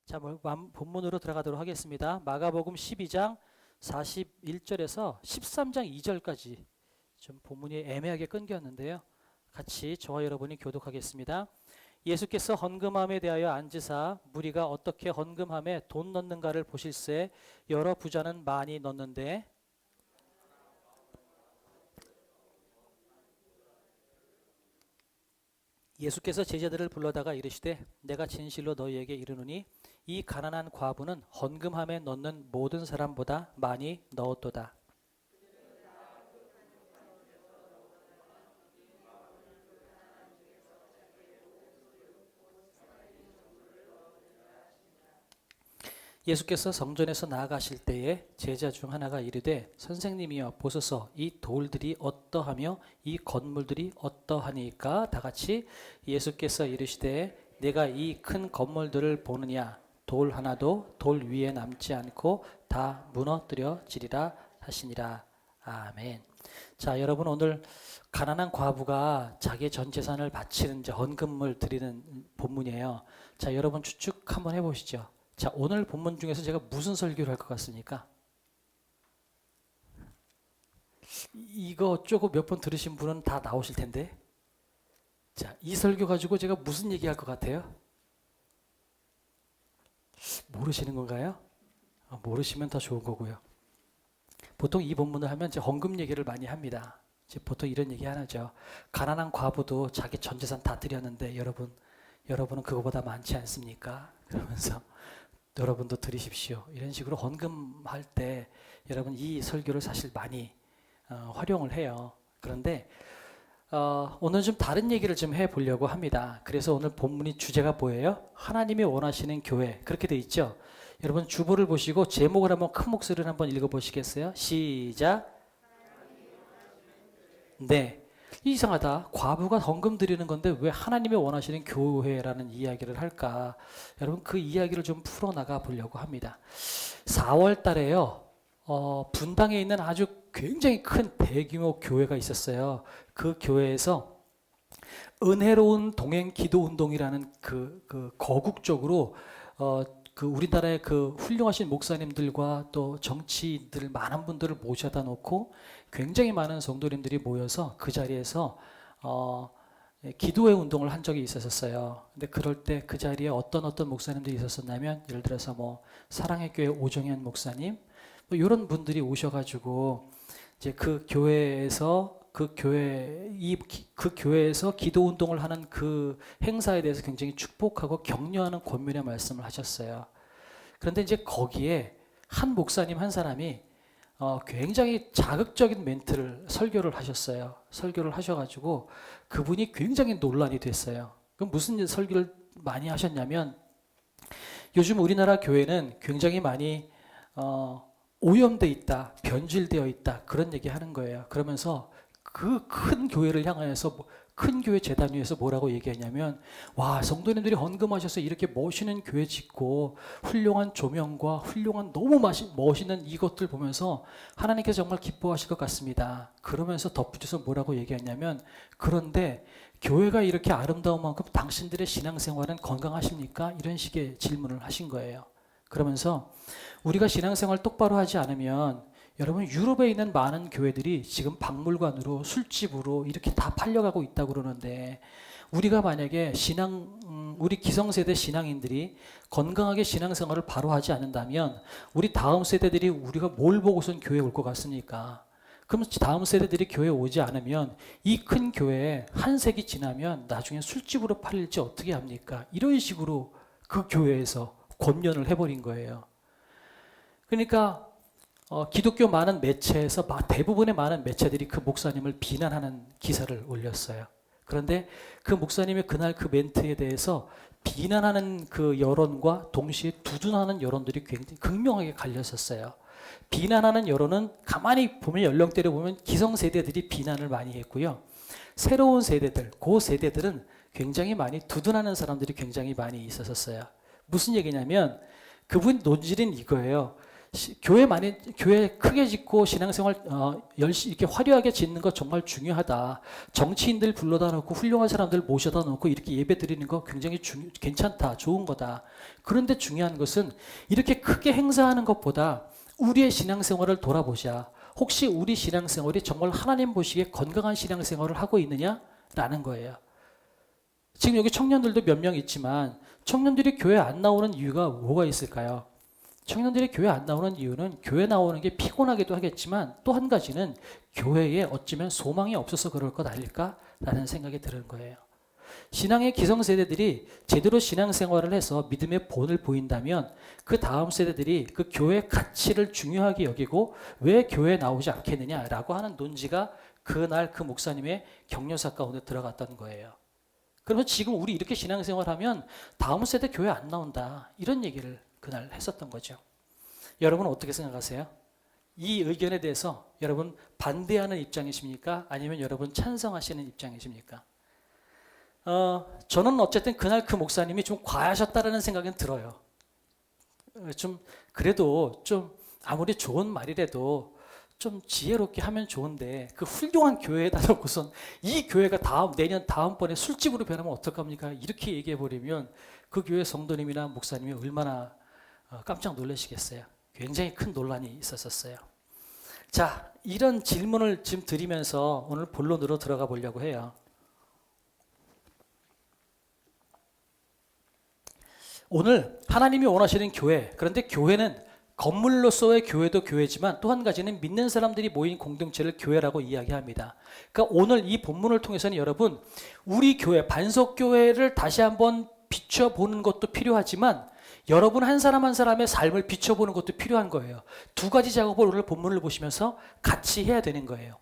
자, 본문으로 들어가도록 하겠습니다. 마가복음 12장 41절에서 13장 2절까지 좀 본문이 애매하게 끊겼는데요. 같이 저와 여러분이 교독하겠습니다. 예수께서 헌금함에 대하여 앉으사 무리가 어떻게 헌금함에 돈 넣는가를 보실새 여러 부자는 많이 넣는데 예수께서 제자들을 불러다가 이르시되 내가 진실로 너희에게 이르노니 이 가난한 과부는 헌금함에 넣는 모든 사람보다 많이 넣었도다. 예수께서 성전에서 나아가실 때에 제자 중 하나가 이르되 선생님이여 보소서 이 돌들이 어떠하며 이 건물들이 어떠하니까. 다 같이 예수께서 이르시되 내가 이 큰 건물들을 보느냐 돌 하나도 돌 위에 남지 않고 다 무너뜨려지리라 하시니라. 아멘. 자, 여러분 오늘 가난한 과부가 자기의 전 재산을 바치는 이제 헌금을 드리는 본문이에요. 자, 여러분 추측 한번 해보시죠. 자, 오늘 본문 중에서 제가 무슨 설교를 할 것 같습니까? 이거 조금 몇 번 들으신 분은 다 나오실 텐데. 자, 이 설교 가지고 제가 무슨 얘기할 것 같아요? 모르시는 건가요? 모르시면 더 좋은 거고요. 보통 이 본문을 하면 이제 헌금 얘기를 많이 합니다. 이제 보통 이런 얘기 하나죠. 가난한 과부도 자기 전 재산 다 드렸는데 여러분은 그거보다 많지 않습니까? 그러면서 여러분도 드리십시오. 이런 식으로 헌금할 때 여러분 이 설교를 사실 많이 활용을 해요. 그런데 오늘 좀 다른 얘기를 좀 해보려고 합니다. 그래서 오늘 본문이 주제가 뭐예요? 하나님이 원하시는 교회. 그렇게 돼 있죠. 여러분 주보를 보시고 제목을 한번 큰 목소리로 한번 읽어보시겠어요? 시작. 네. 이상하다. 과부가 헌금 드리는 건데 왜 하나님이 원하시는 교회라는 이야기를 할까? 여러분 그 이야기를 좀 풀어나가 보려고 합니다. 4월 달에요. 분당에 있는 아주 굉장히 큰 대규모 교회가 있었어요. 그 교회에서 은혜로운 동행 기도 운동이라는 거국적으로 그 우리나라의 그 훌륭하신 목사님들과 또 정치인들 많은 분들을 모셔다 놓고 굉장히 많은 성도님들이 모여서 그 자리에서 기도회 운동을 한 적이 있었어요. 근데 그럴 때 그 자리에 어떤 목사님들이 있었었냐면 예를 들어서 뭐 사랑의 교회 오정현 목사님 뭐 이런 분들이 오셔가지고 이제 그 교회에서 그 교회에서 기도 운동을 하는 그 행사에 대해서 굉장히 축복하고 격려하는 권면의 말씀을 하셨어요. 그런데 이제 거기에 한 목사님 한 사람이 굉장히 자극적인 설교를 하셨어요. 설교를 하셔가지고 그분이 굉장히 논란이 됐어요. 그럼 무슨 설교를 많이 하셨냐면 요즘 우리나라 교회는 굉장히 많이 오염돼 있다, 변질되어 있다 그런 얘기 하는 거예요. 그러면서 그 큰 교회를 향하여서 큰 교회 재단 위에서 뭐라고 얘기하냐면 와 성도님들이 헌금하셔서 이렇게 멋있는 교회 짓고 훌륭한 조명과 훌륭한 너무 멋있는 이것들 보면서 하나님께서 정말 기뻐하실 것 같습니다. 그러면서 덧붙여서 뭐라고 얘기하냐면 그런데 교회가 이렇게 아름다운 만큼 당신들의 신앙생활은 건강하십니까? 이런 식의 질문을 하신 거예요. 그러면서 우리가 신앙생활 똑바로 하지 않으면 여러분 유럽에 있는 많은 교회들이 지금 박물관으로 술집으로 이렇게 다 팔려가고 있다고 그러는데 우리가 만약에 우리 기성세대 신앙인들이 건강하게 신앙생활을 바로 하지 않는다면 우리 다음 세대들이 우리가 뭘 보고선 교회에 올 것 같습니까? 그럼 다음 세대들이 교회에 오지 않으면 이 큰 교회에 한 세기 지나면 나중에 술집으로 팔릴지 어떻게 합니까? 이런 식으로 그 교회에서 권면을 해버린 거예요. 그러니까 기독교 많은 매체에서 대부분의 많은 매체들이 그 목사님을 비난하는 기사를 올렸어요. 그런데 그 목사님의 그날 그 멘트에 대해서 비난하는 그 여론과 동시에 두둔하는 여론들이 굉장히 극명하게 갈렸었어요. 비난하는 여론은 가만히 보면 연령대를 보면 기성세대들이 비난을 많이 했고요. 새로운 세대들, 그 세대들은 굉장히 많이 두둔하는 사람들이 굉장히 많이 있었어요. 무슨 얘기냐면 그분 논질은 이거예요. 교회 크게 짓고 신앙생활 열심히 이렇게 화려하게 짓는 거 정말 중요하다. 정치인들 불러다 놓고 훌륭한 사람들 모셔다 놓고 이렇게 예배 드리는 거 굉장히 괜찮다. 좋은 거다. 그런데 중요한 것은 이렇게 크게 행사하는 것보다 우리의 신앙생활을 돌아보자. 혹시 우리 신앙생활이 정말 하나님 보시기에 건강한 신앙생활을 하고 있느냐라는 거예요. 지금 여기 청년들도 몇 명 있지만 청년들이 교회 안 나오는 이유가 뭐가 있을까요? 청년들이 교회 안 나오는 이유는 교회 나오는 게 피곤하기도 하겠지만 또 한 가지는 교회에 어쩌면 소망이 없어서 그럴 것 아닐까라는 생각이 드는 거예요. 신앙의 기성세대들이 제대로 신앙생활을 해서 믿음의 본을 보인다면 그 다음 세대들이 그 교회의 가치를 중요하게 여기고 왜 교회에 나오지 않겠느냐라고 하는 논지가 그날 그 목사님의 격려사 가운데 들어갔던 거예요. 그러면 지금 우리 이렇게 신앙생활하면 다음 세대 교회 안 나온다 이런 얘기를 그날 했었던 거죠. 여러분은 어떻게 생각하세요? 이 의견에 대해서 여러분 반대하는 입장이십니까? 아니면 여러분 찬성하시는 입장이십니까? 저는 어쨌든 그날 그 목사님이 좀 과하셨다라는 생각은 들어요. 좀 그래도 좀 아무리 좋은 말이라도 좀 지혜롭게 하면 좋은데 그 훌륭한 교회에다 놓고선 이 교회가 내년 다음번에 술집으로 변하면 어떡합니까? 이렇게 얘기해 버리면 그 교회 성도님이나 목사님이 얼마나 깜짝 놀라시겠어요. 굉장히 큰 논란이 있었어요. 자, 이런 질문을 지금 드리면서 오늘 본론으로 들어가 보려고 해요. 오늘 하나님이 원하시는 교회, 그런데 교회는 건물로서의 교회도 교회지만 또 한 가지는 믿는 사람들이 모인 공동체를 교회라고 이야기합니다. 그러니까 오늘 이 본문을 통해서는 여러분 우리 교회, 반석교회를 다시 한번 비춰보는 것도 필요하지만 여러분 한 사람 한 사람의 삶을 비춰보는 것도 필요한 거예요. 두 가지 작업을 오늘 본문을 보시면서 같이 해야 되는 거예요.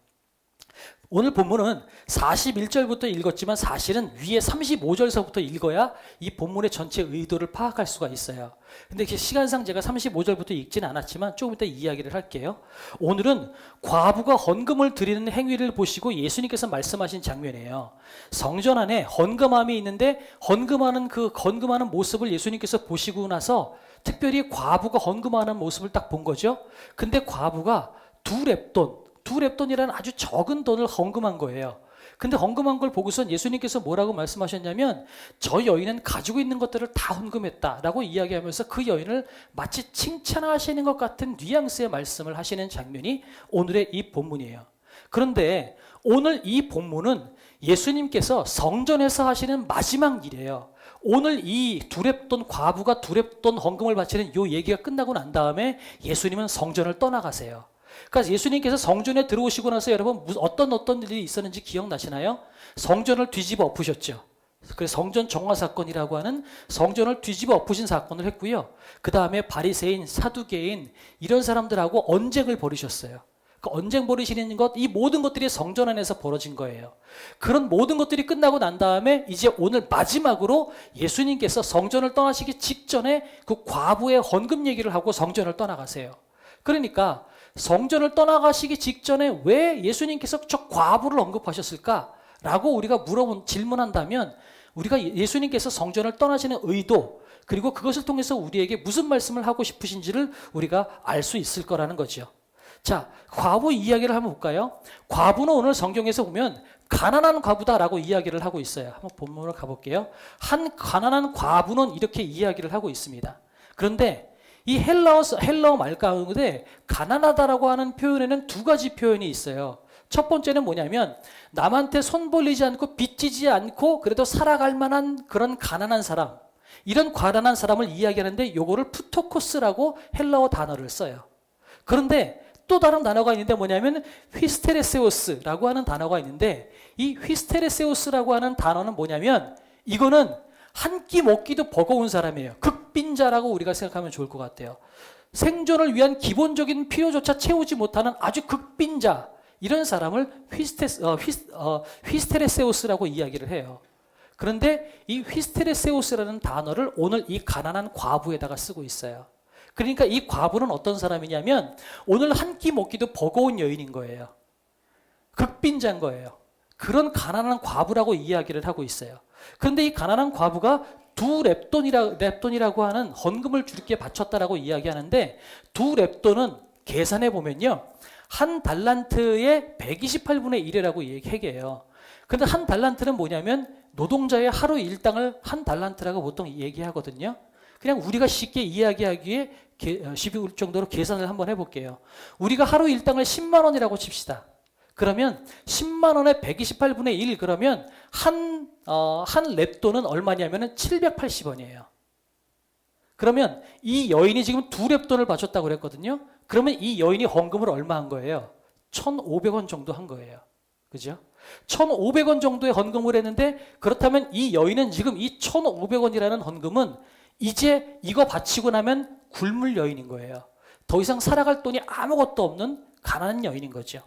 오늘 본문은 41절부터 읽었지만 사실은 위에 35절서부터 읽어야 이 본문의 전체 의도를 파악할 수가 있어요. 근데 시간상 제가 35절부터 읽지는 않았지만 조금 이따 이야기를 할게요. 오늘은 과부가 헌금을 드리는 행위를 보시고 예수님께서 말씀하신 장면이에요. 성전 안에 헌금함이 있는데 헌금하는 모습을 예수님께서 보시고 나서 특별히 과부가 헌금하는 모습을 딱 본 거죠. 근데 과부가 두 렙돈이라는 아주 적은 돈을 헌금한 거예요. 근데 헌금한 걸 보고선 예수님께서 뭐라고 말씀하셨냐면 저 여인은 가지고 있는 것들을 다 헌금했다라고 이야기하면서 그 여인을 마치 칭찬하시는 것 같은 뉘앙스의 말씀을 하시는 장면이 오늘의 이 본문이에요. 그런데 오늘 이 본문은 예수님께서 성전에서 하시는 마지막 일이에요. 오늘 이 과부가 두 렙돈 헌금을 바치는 이 얘기가 끝나고 난 다음에 예수님은 성전을 떠나가세요. 그러니까 예수님께서 성전에 들어오시고 나서 여러분 어떤 일이 있었는지 기억나시나요? 성전을 뒤집어 엎으셨죠. 그래서 성전 정화 사건이라고 하는 성전을 뒤집어 엎으신 사건을 했고요. 그 다음에 바리새인, 사두개인 이런 사람들하고 언쟁을 벌이셨어요. 그 언쟁 벌이시는 것, 이 모든 것들이 성전 안에서 벌어진 거예요. 그런 모든 것들이 끝나고 난 다음에 이제 오늘 마지막으로 예수님께서 성전을 떠나시기 직전에 그 과부의 헌금 얘기를 하고 성전을 떠나가세요. 그러니까 성전을 떠나가시기 직전에 왜 예수님께서 저 과부를 언급하셨을까라고 우리가 질문한다면 우리가 예수님께서 성전을 떠나시는 의도 그리고 그것을 통해서 우리에게 무슨 말씀을 하고 싶으신지를 우리가 알 수 있을 거라는 거죠. 자, 과부 이야기를 한번 볼까요? 과부는 오늘 성경에서 보면 가난한 과부다라고 이야기를 하고 있어요. 한번 본문으로 가볼게요. 한 가난한 과부는 이렇게 이야기를 하고 있습니다. 그런데 이 헬라어 말 가운데 가난하다라고 하는 표현에는 두 가지 표현이 있어요. 첫 번째는 뭐냐면 남한테 손 벌리지 않고 빚지지 않고 그래도 살아갈 만한 그런 가난한 사람, 이런 가난한 사람을 이야기하는데 요거를 푸토코스라고 헬라어 단어를 써요. 그런데 또 다른 단어가 있는데 뭐냐면 휘스테레세오스라고 하는 단어가 있는데 이 휘스테레세오스라고 하는 단어는 뭐냐면 이거는 한 끼 먹기도 버거운 사람이에요. 극빈자라고 우리가 생각하면 좋을 것 같아요. 생존을 위한 기본적인 필요조차 채우지 못하는 아주 극빈자, 이런 사람을 휘스테레세우스라고 이야기를 해요. 그런데 이 휘스테레세우스라는 단어를 오늘 이 가난한 과부에다가 쓰고 있어요. 그러니까 이 과부는 어떤 사람이냐면 오늘 한 끼 먹기도 버거운 여인인 거예요. 극빈자인 거예요. 그런 가난한 과부라고 이야기를 하고 있어요. 그런데 이 가난한 과부가 두 렙돈이라고 하는 헌금을 주님께 바쳤다라고 이야기하는데, 두 렙돈은 계산해 보면요, 한 달란트의 128분의 1이라고 얘기해요. 근데 한 달란트는 뭐냐면 노동자의 하루 일당을 한 달란트라고 보통 얘기하거든요. 그냥 우리가 쉽게 이야기하기에 쉽을 정도로 계산을 한번 해볼게요. 우리가 하루 일당을 10만 원이라고 칩시다. 그러면 10만 원에 128분의 1, 그러면 한 렙돈은 얼마냐면은 780원이에요. 그러면 이 여인이 지금 두 렙돈을 바쳤다고 그랬거든요. 그러면 이 여인이 헌금을 얼마 한 거예요? 1,500원 정도 한 거예요. 그죠? 1,500원 정도의 헌금을 했는데, 그렇다면 이 여인은 지금 이 1,500원이라는 헌금은 이제 이거 바치고 나면 굶을 여인인 거예요. 더 이상 살아갈 돈이 아무것도 없는 가난한 여인인 거죠.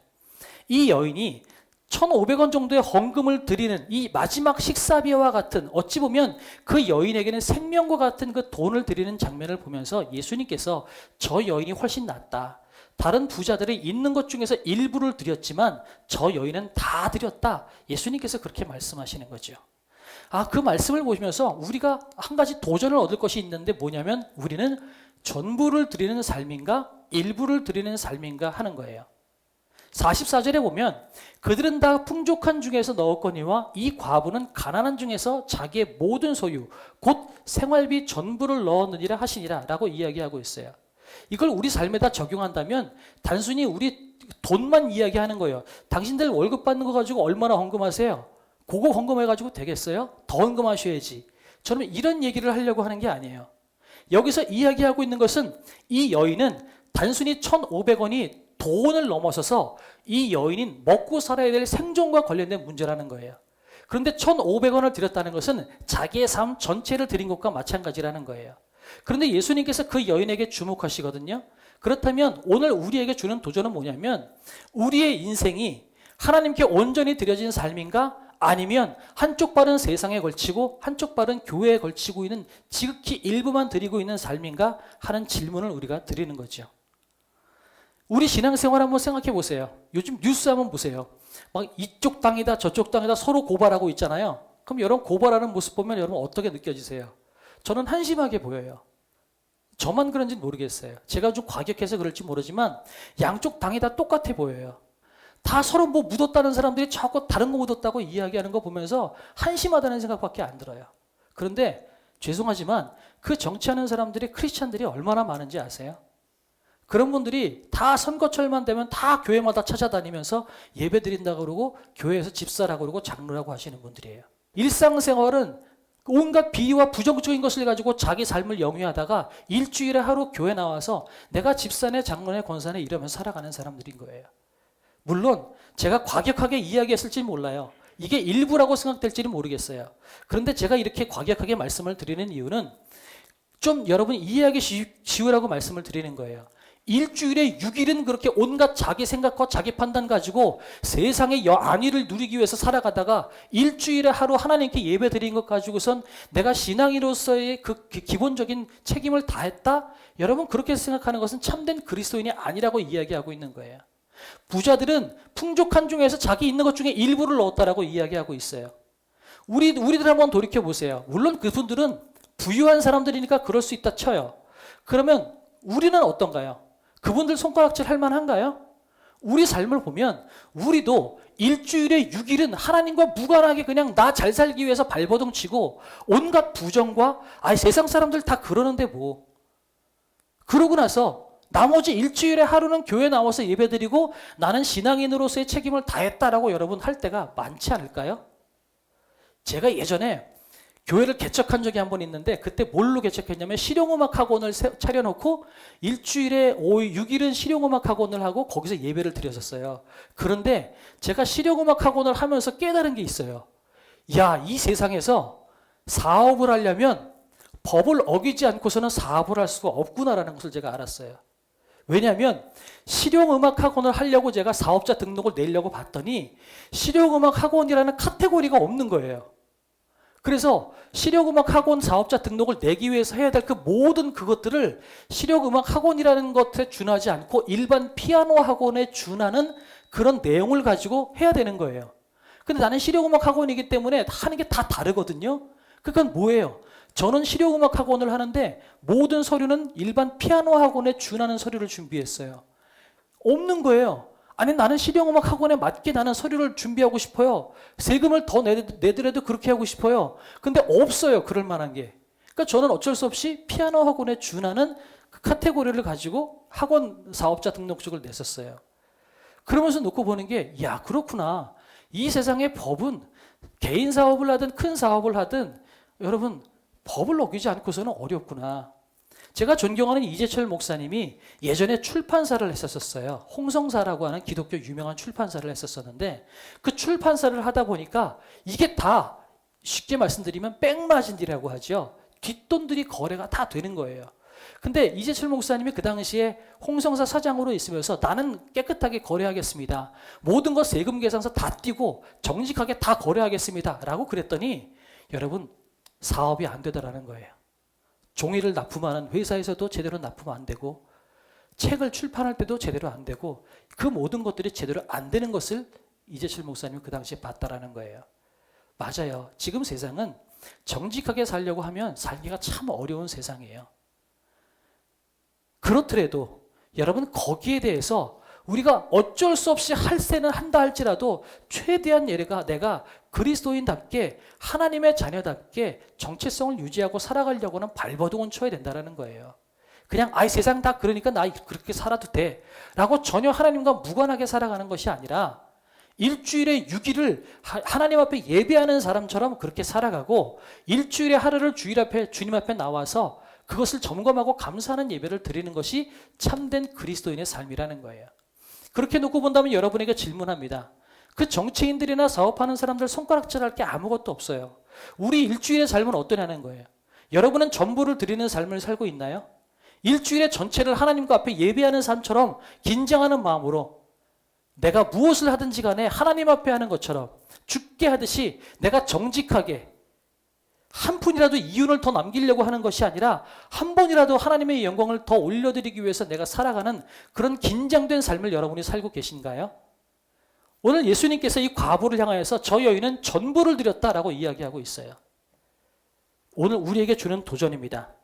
이 여인이 1,500원 정도의 헌금을 드리는 이 마지막 식사비와 같은, 어찌 보면 그 여인에게는 생명과 같은 그 돈을 드리는 장면을 보면서 예수님께서 저 여인이 훨씬 낫다. 다른 부자들이 있는 것 중에서 일부를 드렸지만 저 여인은 다 드렸다. 예수님께서 그렇게 말씀하시는 거죠. 그 말씀을 보시면서 우리가 한 가지 도전을 얻을 것이 있는데, 뭐냐면 우리는 전부를 드리는 삶인가 일부를 드리는 삶인가 하는 거예요. 44절에 보면 그들은 다 풍족한 중에서 넣었거니와 이 과부는 가난한 중에서 자기의 모든 소유 곧 생활비 전부를 넣었느니라 하시니라 라고 이야기하고 있어요. 이걸 우리 삶에다 적용한다면 단순히 우리 돈만 이야기하는 거예요. 당신들 월급 받는 거 가지고 얼마나 헌금하세요? 그거 헌금해가지고 되겠어요? 더 헌금하셔야지. 저는 이런 얘기를 하려고 하는 게 아니에요. 여기서 이야기하고 있는 것은 이 여인은 단순히 1,500원이 돈을 넘어서서 이 여인인 먹고 살아야 될 생존과 관련된 문제라는 거예요. 그런데 1,500원을 드렸다는 것은 자기의 삶 전체를 드린 것과 마찬가지라는 거예요. 그런데 예수님께서 그 여인에게 주목하시거든요. 그렇다면 오늘 우리에게 주는 도전은 뭐냐면, 우리의 인생이 하나님께 온전히 드려진 삶인가, 아니면 한쪽 발은 세상에 걸치고 한쪽 발은 교회에 걸치고 있는 지극히 일부만 드리고 있는 삶인가 하는 질문을 우리가 드리는 거죠. 우리 신앙생활 한번 생각해 보세요. 요즘 뉴스 한번 보세요. 막 이쪽 당이다 저쪽 당이다 서로 고발하고 있잖아요. 그럼 여러분 고발하는 모습 보면 여러분 어떻게 느껴지세요? 저는 한심하게 보여요. 저만 그런지 모르겠어요. 제가 좀 과격해서 그럴지 모르지만 양쪽 당이 다 똑같아 보여요. 다 서로 뭐 묻었다는 사람들이 자꾸 다른 거 묻었다고 이야기하는 거 보면서 한심하다는 생각밖에 안 들어요. 그런데 죄송하지만 그 정치하는 사람들이, 크리스찬들이 얼마나 많은지 아세요? 그런 분들이 다 선거철만 되면 다 교회마다 찾아다니면서 예배 드린다고 그러고 교회에서 집사라고 그러고 장로라고 하시는 분들이에요. 일상생활은 온갖 비리와 부정적인 것을 가지고 자기 삶을 영위하다가 일주일에 하루 교회 나와서 내가 집사네 장로네 권사네 이러면서 살아가는 사람들인 거예요. 물론 제가 과격하게 이야기했을지 몰라요. 이게 일부라고 생각될지는 모르겠어요. 그런데 제가 이렇게 과격하게 말씀을 드리는 이유는 좀 여러분이 이해하기 쉬우라고 말씀을 드리는 거예요. 일주일에 6일은 그렇게 온갖 자기 생각과 자기 판단 가지고 세상의 안위를 누리기 위해서 살아가다가 일주일에 하루 하나님께 예배 드린 것 가지고선 내가 신앙인으로서의 그 기본적인 책임을 다했다? 여러분 그렇게 생각하는 것은 참된 그리스도인이 아니라고 이야기하고 있는 거예요. 부자들은 풍족한 중에서 자기 있는 것 중에 일부를 넣었다라고 이야기하고 있어요. 우리들 한번 돌이켜 보세요. 물론 그분들은 부유한 사람들이니까 그럴 수 있다 쳐요. 그러면 우리는 어떤가요? 그분들 손가락질 할 만한가요? 우리 삶을 보면 우리도 일주일에 6일은 하나님과 무관하게 그냥 나 잘 살기 위해서 발버둥 치고 온갖 부정과 세상 사람들 다 그러는데 뭐. 그러고 나서 나머지 일주일에 하루는 교회 나와서 예배드리고 나는 신앙인으로서의 책임을 다했다라고 여러분 할 때가 많지 않을까요? 제가 예전에 교회를 개척한 적이 한 번 있는데 그때 뭘로 개척했냐면 실용음악 학원을 차려놓고 일주일에 6일은 실용음악 학원을 하고 거기서 예배를 드렸었어요. 그런데 제가 실용음악 학원을 하면서 깨달은 게 있어요. 이 세상에서 사업을 하려면 법을 어기지 않고서는 사업을 할 수가 없구나라는 것을 제가 알았어요. 왜냐하면 실용음악 학원을 하려고 제가 사업자 등록을 내려고 봤더니 실용음악 학원이라는 카테고리가 없는 거예요. 그래서 실용음악 학원 사업자 등록을 내기 위해서 해야 될 그 모든 그것들을 실용음악 학원이라는 것에 준하지 않고 일반 피아노 학원에 준하는 그런 내용을 가지고 해야 되는 거예요. 근데 나는 실용음악 학원이기 때문에 하는 게 다 다르거든요. 그건 뭐예요? 저는 실용음악 학원을 하는데 모든 서류는 일반 피아노 학원에 준하는 서류를 준비했어요. 없는 거예요. 아니 나는 실용음악 학원에 맞게 나는 서류를 준비하고 싶어요. 세금을 더 내더라도 그렇게 하고 싶어요. 근데 없어요. 그럴 만한 게. 그러니까 저는 어쩔 수 없이 피아노 학원에 준하는 그 카테고리를 가지고 학원 사업자 등록증을 냈었어요. 그러면서 놓고 보는 게, 야, 그렇구나. 이 세상의 법은 개인 사업을 하든 큰 사업을 하든 여러분 법을 어기지 않고서는 어렵구나. 제가 존경하는 이재철 목사님이 예전에 출판사를 했었어요. 홍성사라고 하는 기독교 유명한 출판사를 했었었는데 그 출판사를 하다 보니까 이게 다 쉽게 말씀드리면 백마진이라고 하죠. 뒷돈들이 거래가 다 되는 거예요. 근데 이재철 목사님이 그 당시에 홍성사 사장으로 있으면서 나는 깨끗하게 거래하겠습니다. 모든 것 세금 계산서 다 띄고 정직하게 다 거래하겠습니다. 라고 그랬더니 여러분 사업이 안 되더라는 거예요. 종이를 납품하는 회사에서도 제대로 납품 안 되고 책을 출판할 때도 제대로 안 되고 그 모든 것들이 제대로 안 되는 것을 이재철 목사님이 그 당시에 봤다라는 거예요. 맞아요. 지금 세상은 정직하게 살려고 하면 살기가 참 어려운 세상이에요. 그렇더라도 여러분 거기에 대해서 우리가 어쩔 수 없이 할세는 한다 할지라도 최대한 내가 그리스도인답게 하나님의 자녀답게 정체성을 유지하고 살아가려고는 발버둥은 쳐야 된다는 거예요. 그냥 세상 다 그러니까 나 그렇게 살아도 돼 라고 전혀 하나님과 무관하게 살아가는 것이 아니라 일주일에 6일을 하나님 앞에 예배하는 사람처럼 그렇게 살아가고 일주일에 하루를 주님 앞에 나와서 그것을 점검하고 감사하는 예배를 드리는 것이 참된 그리스도인의 삶이라는 거예요. 그렇게 놓고 본다면 여러분에게 질문합니다. 그 정치인들이나 사업하는 사람들 손가락질할 게 아무것도 없어요. 우리 일주일의 삶은 어떠냐는 거예요. 여러분은 전부를 드리는 삶을 살고 있나요? 일주일의 전체를 하나님과 앞에 예배하는 삶처럼 긴장하는 마음으로 내가 무엇을 하든지 간에 하나님 앞에 하는 것처럼 죽게 하듯이 내가 정직하게 한 푼이라도 이윤을 더 남기려고 하는 것이 아니라 한 번이라도 하나님의 영광을 더 올려드리기 위해서 내가 살아가는 그런 긴장된 삶을 여러분이 살고 계신가요? 오늘 예수님께서 이 과부를 향하여서 저 여인은 전부를 드렸다라고 이야기하고 있어요. 오늘 우리에게 주는 도전입니다.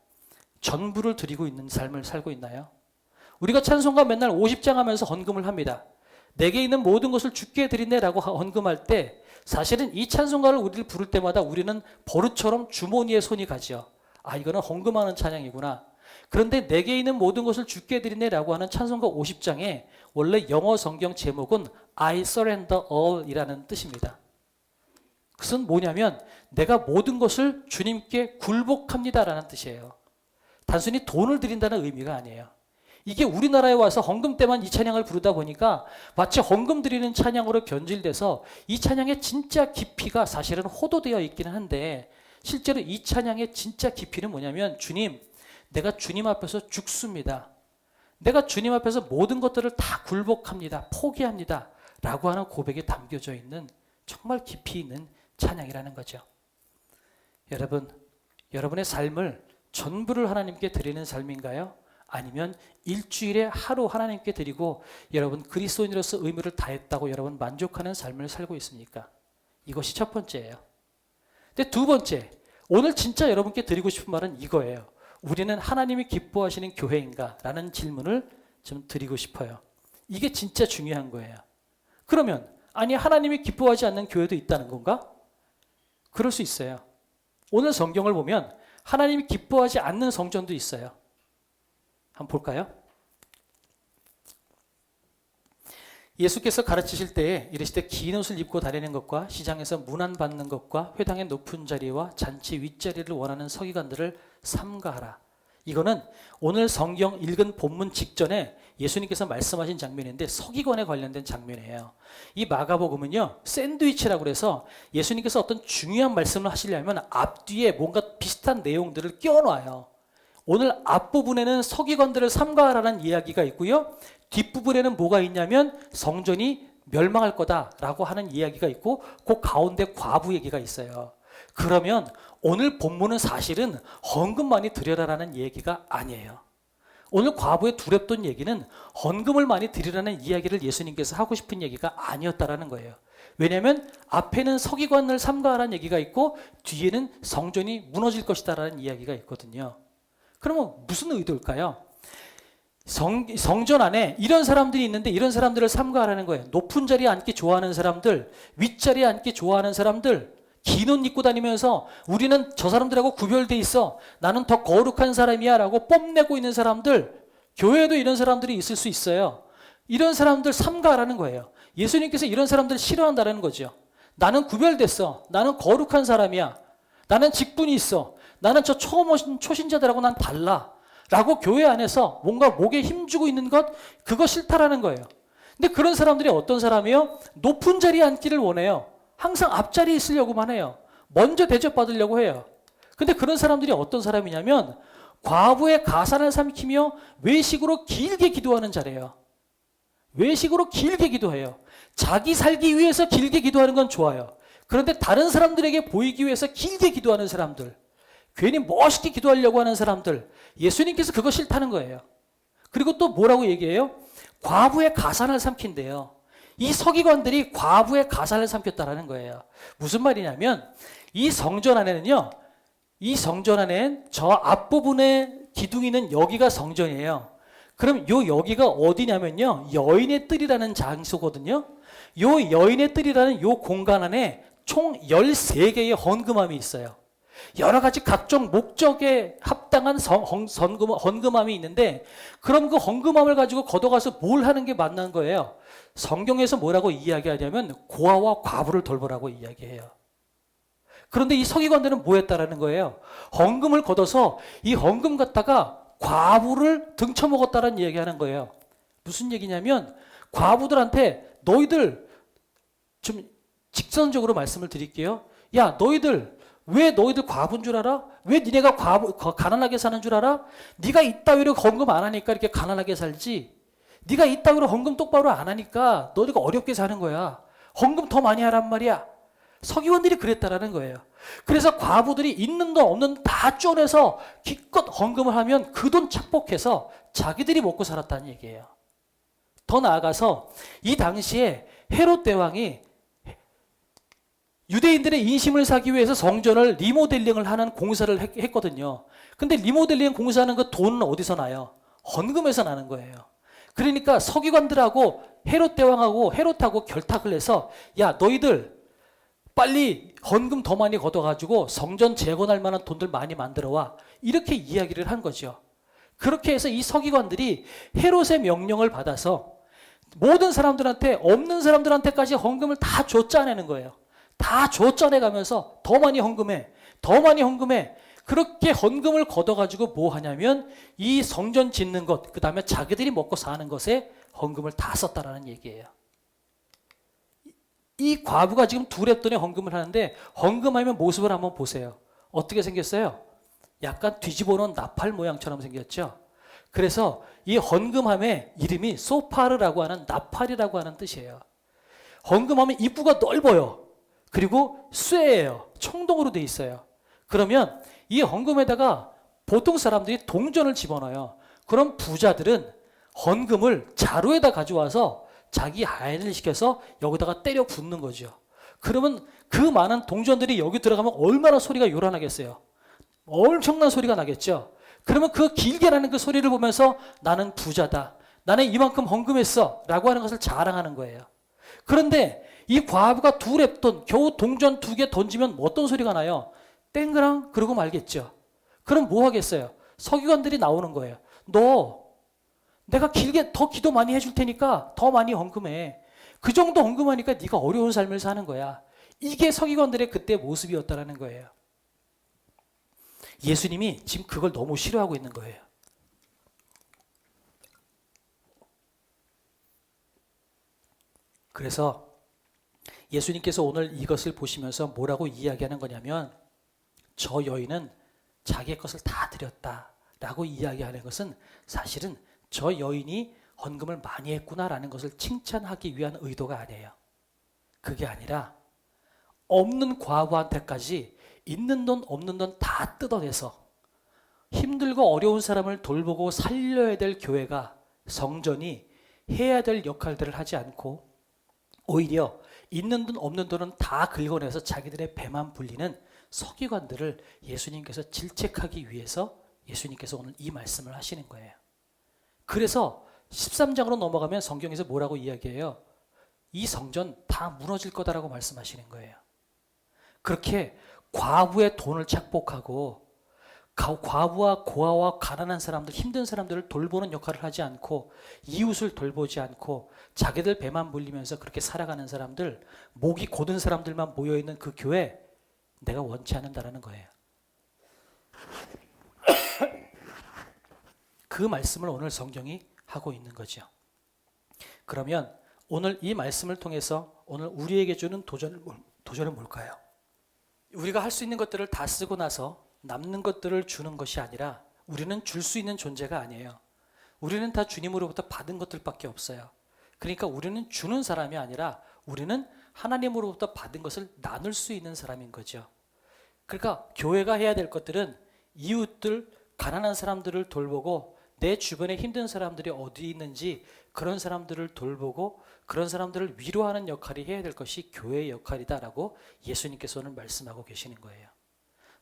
전부를 드리고 있는 삶을 살고 있나요? 우리가 찬송가 맨날 50장 하면서 헌금을 합니다. 내게 있는 모든 것을 주께 드리네라고 헌금할 때 사실은 이 찬송가를 우리를 부를 때마다 우리는 버릇처럼 주머니에 손이 가죠. 이거는 헌금하는 찬양이구나. 그런데 내게 있는 모든 것을 주께 드리네라고 하는 찬송가 50장에 원래 영어 성경 제목은 I surrender all 이라는 뜻입니다. 그것은 뭐냐면 내가 모든 것을 주님께 굴복합니다라는 뜻이에요. 단순히 돈을 드린다는 의미가 아니에요. 이게 우리나라에 와서 헌금 때만 이 찬양을 부르다 보니까 마치 헌금 드리는 찬양으로 변질돼서 이 찬양의 진짜 깊이가 사실은 호도되어 있기는 한데 실제로 이 찬양의 진짜 깊이는 뭐냐면 주님, 내가 주님 앞에서 죽습니다. 내가 주님 앞에서 모든 것들을 다 굴복합니다. 포기합니다. 라고 하는 고백이 담겨져 있는 정말 깊이 있는 찬양이라는 거죠. 여러분, 여러분의 삶을 전부를 하나님께 드리는 삶인가요? 아니면 일주일에 하루 하나님께 드리고 여러분 그리스도인으로서 의무를 다했다고 여러분 만족하는 삶을 살고 있습니까? 이것이 첫 번째예요. 근데 두 번째, 오늘 진짜 여러분께 드리고 싶은 말은 이거예요. 우리는 하나님이 기뻐하시는 교회인가? 라는 질문을 좀 드리고 싶어요. 이게 진짜 중요한 거예요. 그러면 하나님이 기뻐하지 않는 교회도 있다는 건가? 그럴 수 있어요. 오늘 성경을 보면 하나님이 기뻐하지 않는 성전도 있어요. 한번 볼까요? 예수께서 가르치실 때에 이르시되 긴 옷을 입고 다니는 것과 시장에서 문안 받는 것과 회당의 높은 자리와 잔치 윗자리를 원하는 서기관들을 삼가하라. 이거는 오늘 성경 읽은 본문 직전에 예수님께서 말씀하신 장면인데 서기관에 관련된 장면이에요. 이 마가복음은요 샌드위치라고 해서 예수님께서 어떤 중요한 말씀을 하시려면 앞뒤에 뭔가 비슷한 내용들을 끼워놔요. 오늘 앞부분에는 서기관들을 삼가하라는 이야기가 있고요. 뒷부분에는 뭐가 있냐면 성전이 멸망할 거다라고 하는 이야기가 있고 그 가운데 과부 얘기가 있어요. 그러면 오늘 본문은 사실은 헌금 많이 드려라라는 얘기가 아니에요. 오늘 과부의 두렵던 얘기는 헌금을 많이 드리라는 이야기를 예수님께서 하고 싶은 얘기가 아니었다라는 거예요. 왜냐하면 앞에는 서기관을 삼가하라는 얘기가 있고 뒤에는 성전이 무너질 것이다라는 이야기가 있거든요. 그러면 무슨 의도일까요? 성전 안에 이런 사람들이 있는데 이런 사람들을 삼가하라는 거예요. 높은 자리에 앉기 좋아하는 사람들, 윗자리에 앉기 좋아하는 사람들, 긴 옷 입고 다니면서 우리는 저 사람들하고 구별돼 있어. 나는 더 거룩한 사람이야 라고 뽐내고 있는 사람들, 교회에도 이런 사람들이 있을 수 있어요. 이런 사람들 삼가하라는 거예요. 예수님께서 이런 사람들 싫어한다는 거죠. 나는 구별됐어. 나는 거룩한 사람이야. 나는 직분이 있어. 나는 저 초신자들하고 난 달라. 라고 교회 안에서 뭔가 목에 힘주고 있는 것, 그거 싫다라는 거예요. 근데 그런 사람들이 어떤 사람이에요? 높은 자리에 앉기를 원해요. 항상 앞자리에 있으려고만 해요. 먼저 대접받으려고 해요. 근데 그런 사람들이 어떤 사람이냐면 과부의 가산을 삼키며 외식으로 길게 기도하는 자래요. 외식으로 길게 기도해요. 자기 살기 위해서 길게 기도하는 건 좋아요. 그런데 다른 사람들에게 보이기 위해서 길게 기도하는 사람들, 괜히 멋있게 기도하려고 하는 사람들, 예수님께서 그거 싫다는 거예요. 그리고 또 뭐라고 얘기해요? 과부의 가산을 삼킨대요. 이 서기관들이 과부의 가산을 삼켰다라는 거예요. 무슨 말이냐면 이 성전 안에는요, 이 성전 안엔 저 앞부분에 기둥이는 여기가 성전이에요. 그럼 요 여기가 어디냐면요, 여인의 뜰이라는 장소거든요. 요 여인의 뜰이라는 요 공간 안에 총 13개의 헌금함이 있어요. 여러 가지 각종 목적에 합당한 헌금함이 있는데, 그럼 그 헌금함을 가지고 걷어가서 뭘 하는 게 맞는 거예요? 성경에서 뭐라고 이야기하냐면 고아와 과부를 돌보라고 이야기해요. 그런데 이 서기관들은 뭐 했다라는 거예요? 헌금을 걷어서 이 헌금 갖다가 과부를 등쳐먹었다라는 이야기하는 거예요. 무슨 얘기냐면 과부들한테 너희들, 좀 직선적으로 말씀을 드릴게요. 야, 너희들 왜 너희들 과부인 줄 알아? 왜 니네가 가난하게 사는 줄 알아? 네가 이따위로 헌금 안 하니까 이렇게 가난하게 살지. 네가 이따위로 헌금 똑바로 안 하니까 너희가 어렵게 사는 거야. 헌금 더 많이 하란 말이야. 서기관들이 그랬다라는 거예요. 그래서 과부들이 있는 돈 없는 돈 다 쪼내서 기껏 헌금을 하면 그 돈 착복해서 자기들이 먹고 살았다는 얘기예요. 더 나아가서 이 당시에 헤롯 대왕이 유대인들의 인심을 사기 위해서 성전을 리모델링을 하는 공사를 했거든요. 근데 리모델링 공사하는 그 돈은 어디서 나요? 헌금에서 나는 거예요. 그러니까 서기관들하고 헤롯 대왕하고 헤롯하고 결탁을 해서, 야, 너희들 빨리 헌금 더 많이 걷어가지고 성전 재건할 만한 돈들 많이 만들어와. 이렇게 이야기를 한 거죠. 그렇게 해서 이 서기관들이 헤롯의 명령을 받아서 모든 사람들한테, 없는 사람들한테까지 헌금을 다 줬짜내는 거예요. 다 줬짜내가면서 더 많이 헌금해, 더 많이 헌금해. 그렇게 헌금을 걷어가지고 뭐 하냐면 이 성전 짓는 것, 그 다음에 자기들이 먹고 사는 것에 헌금을 다 썼다라는 얘기예요. 이 과부가 지금 두랩돈에 헌금을 하는데, 헌금하면 모습을 한번 보세요. 어떻게 생겼어요? 약간 뒤집어 놓은 나팔 모양처럼 생겼죠. 그래서 이 헌금함의 이름이 소파르라고 하는, 나팔이라고 하는 뜻이에요. 헌금함의 입구가 넓어요. 그리고 쇠예요. 청동으로 돼 있어요. 그러면 이 헌금에다가 보통 사람들이 동전을 집어넣어요. 그럼 부자들은 헌금을 자루에다 가져와서 자기 하인을 시켜서 여기다가 때려 붓는 거죠. 그러면 그 많은 동전들이 여기 들어가면 얼마나 소리가 요란하겠어요. 엄청난 소리가 나겠죠. 그러면 그 길게 나는 그 소리를 보면서 나는 부자다, 나는 이만큼 헌금했어 라고 하는 것을 자랑하는 거예요. 그런데 이 과부가 두랩돈, 겨우 동전 2개 던지면 어떤 소리가 나요? 땡그랑 그러고 말겠죠. 그럼 뭐 하겠어요? 서기관들이 나오는 거예요. 너, 내가 길게 더 기도 많이 해줄 테니까 더 많이 헌금해. 그 정도 헌금하니까 네가 어려운 삶을 사는 거야. 이게 서기관들의 그때 모습이었다라는 거예요. 예수님이 지금 그걸 너무 싫어하고 있는 거예요. 그래서 예수님께서 오늘 이것을 보시면서 뭐라고 이야기하는 거냐면, 저 여인은 자기의 것을 다 드렸다라고 이야기하는 것은 사실은 저 여인이 헌금을 많이 했구나라는 것을 칭찬하기 위한 의도가 아니에요. 그게 아니라 없는 과부한테까지 있는 돈 없는 돈 다 뜯어내서 힘들고 어려운 사람을 돌보고 살려야 될 교회가, 성전이 해야 될 역할들을 하지 않고 오히려 있는 돈 없는 돈은 다 긁어내서 자기들의 배만 불리는 서기관들을 예수님께서 질책하기 위해서 예수님께서 오늘 이 말씀을 하시는 거예요. 그래서 13장으로 넘어가면 성경에서 뭐라고 이야기해요? 이 성전 다 무너질 거다라고 말씀하시는 거예요. 그렇게 과부의 돈을 착복하고 과부와 고아와 가난한 사람들, 힘든 사람들을 돌보는 역할을 하지 않고 이웃을 돌보지 않고 자기들 배만 불리면서 그렇게 살아가는 사람들, 목이 곧은 사람들만 모여있는 그 교회, 내가 원치 않는다라는 거예요. 그 말씀을 오늘 성경이 하고 있는 거죠. 그러면 오늘 이 말씀을 통해서 오늘 우리에게 주는 도전은 뭘까요? 우리가 할 수 있는 것들을 다 쓰고 나서 남는 것들을 주는 것이 아니라 우리는 줄 수 있는 존재가 아니에요. 우리는 다 주님으로부터 받은 것들밖에 없어요. 그러니까 우리는 주는 사람이 아니라 우리는 하나님으로부터 받은 것을 나눌 수 있는 사람인 거죠. 그러니까 교회가 해야 될 것들은 이웃들, 가난한 사람들을 돌보고 내 주변에 힘든 사람들이 어디 있는지 그런 사람들을 돌보고 그런 사람들을 위로하는 역할이 해야 될 것이 교회의 역할이다라고 예수님께서 오늘 말씀하고 계시는 거예요.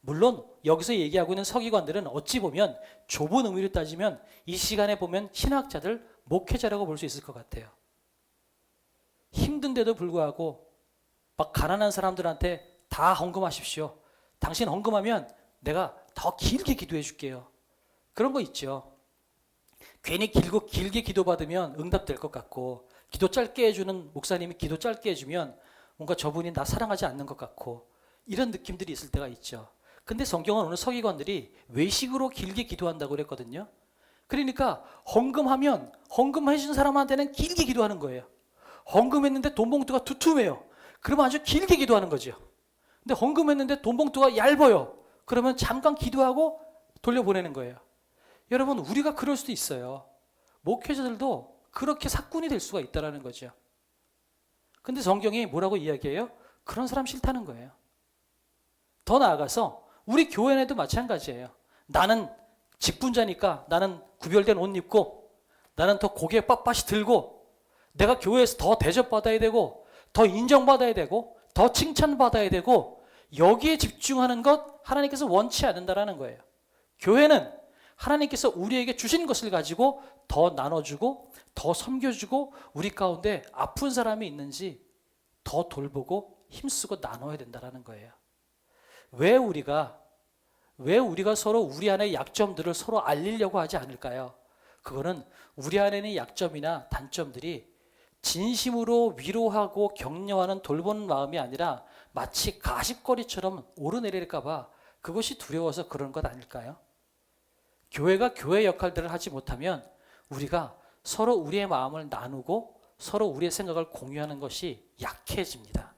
물론 여기서 얘기하고 있는 서기관들은 어찌 보면 좁은 의미로 따지면 이 시간에 보면 신학자들, 목회자라고 볼 수 있을 것 같아요. 힘든데도 불구하고 막 가난한 사람들한테 다 헌금하십시오. 당신 헌금하면 내가 더 길게 기도해 줄게요. 그런 거 있죠. 괜히 길게 기도받으면 응답될 것 같고, 기도 짧게 해주는 목사님이 기도 짧게 해주면 뭔가 저분이 나 사랑하지 않는 것 같고, 이런 느낌들이 있을 때가 있죠. 근데 성경은 오늘 서기관들이 외식으로 길게 기도한다고 그랬거든요. 그러니까 헌금하면 헌금해 준 사람한테는 길게 기도하는 거예요. 헌금했는데 돈 봉투가 두툼해요. 그러면 아주 길게 기도하는 거죠. 근데 헌금했는데 돈 봉투가 얇아요. 그러면 잠깐 기도하고 돌려보내는 거예요. 여러분, 우리가 그럴 수도 있어요. 목회자들도 그렇게 사꾼이 될 수가 있다는 거죠. 근데 성경이 뭐라고 이야기해요? 그런 사람 싫다는 거예요. 더 나아가서 우리 교회 내도 마찬가지예요. 나는 직분자니까 나는 구별된 옷 입고 나는 더 고개 빳빳이 들고 내가 교회에서 더 대접받아야 되고 더 인정받아야 되고 더 칭찬받아야 되고 여기에 집중하는 것 하나님께서 원치 않는다라는 거예요. 교회는 하나님께서 우리에게 주신 것을 가지고 더 나눠주고 더 섬겨주고 우리 가운데 아픈 사람이 있는지 더 돌보고 힘쓰고 나눠야 된다는 거예요. 왜 우리가 서로 우리 안의 약점들을 서로 알리려고 하지 않을까요? 그거는 우리 안에 있는 약점이나 단점들이 진심으로 위로하고 격려하는 돌보는 마음이 아니라 마치 가십거리처럼 오르내릴까 봐 그것이 두려워서 그런 것 아닐까요? 교회가 교회 역할들을 하지 못하면 우리가 서로 우리의 마음을 나누고 서로 우리의 생각을 공유하는 것이 약해집니다.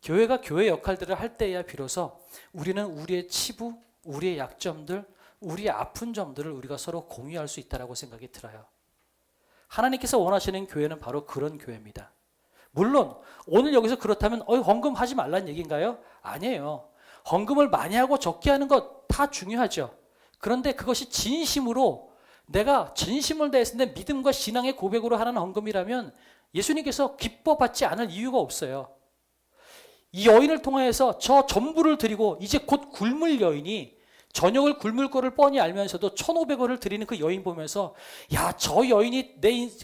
교회가 교회 역할들을 할 때야 비로소 우리는 우리의 치부, 우리의 약점들, 우리의 아픈 점들을 우리가 서로 공유할 수 있다고 생각이 들어요. 하나님께서 원하시는 교회는 바로 그런 교회입니다. 물론 오늘 여기서 그렇다면 헌금하지 말라는 얘기인가요? 아니에요. 헌금을 많이 하고 적게 하는 것 다 중요하죠. 그런데 그것이 진심으로 내가 진심을 다해서 내 믿음과 신앙의 고백으로 하는 헌금이라면 예수님께서 기뻐받지 않을 이유가 없어요. 이 여인을 통해서 저 전부를 드리고 이제 곧 굶을 여인이 저녁을 굶을 거를 뻔히 알면서도 1,500원을 드리는 그 여인 보면서 야, 저 여인이